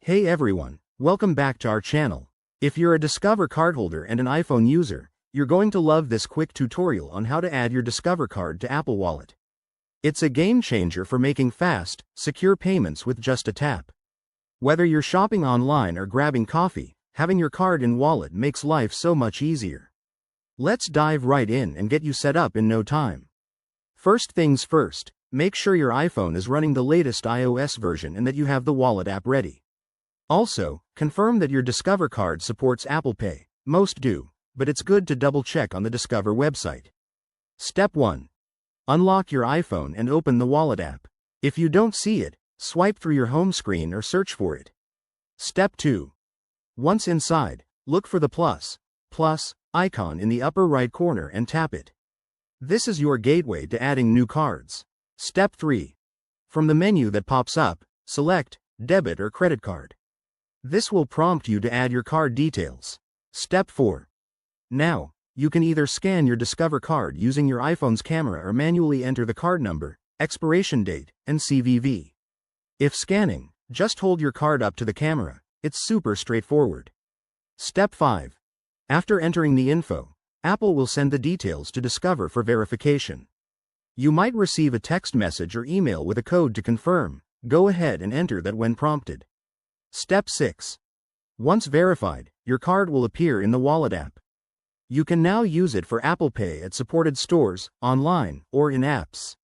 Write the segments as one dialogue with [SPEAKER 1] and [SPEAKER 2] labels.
[SPEAKER 1] Hey everyone, welcome back to our channel. If you're a Discover cardholder and an iPhone user, you're going to love this quick tutorial on how to add your Discover card to Apple Wallet. It's a game changer for making fast, secure payments with just a tap. Whether you're shopping online or grabbing coffee, having your card in Wallet makes life so much easier. Let's dive right in and get you set up in no time. First things first, make sure your iPhone is running the latest iOS version and that you have the Wallet app ready. Also, confirm that your Discover card supports Apple Pay. Most do, but it's good to double-check on the Discover website. Step 1. Unlock your iPhone and open the Wallet app. If you don't see it, swipe through your home screen or search for it. Step 2. Once inside, look for the plus icon in the upper right corner and tap it. This is your gateway to adding new cards. Step 3. From the menu that pops up, select Debit or Credit Card. This will prompt you to add your card details. Step 4. Now, you can either scan your Discover card using your iPhone's camera or manually enter the card number, expiration date, and CVV. If scanning, just hold your card up to the camera. It's super straightforward. Step 5. After entering the info, Apple will send the details to Discover for verification. You might receive a text message or email with a code to confirm. Go ahead and enter that when prompted. Step 6. Once verified, your card will appear in the Wallet app. You can now use it for Apple Pay at supported stores, online, or in apps.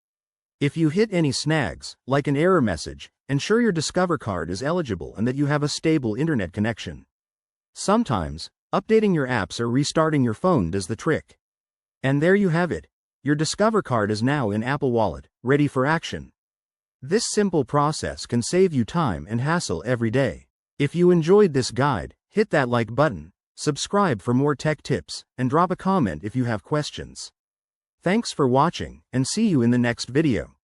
[SPEAKER 1] If you hit any snags, like an error message, ensure your Discover card is eligible and that you have a stable internet connection. Sometimes, updating your apps or restarting your phone does the trick. And there you have it. Your Discover card is now in Apple Wallet, ready for action. This simple process can save you time and hassle every day. If you enjoyed this guide, hit that like button, subscribe for more tech tips, and drop a comment if you have questions. Thanks for watching, and see you in the next video.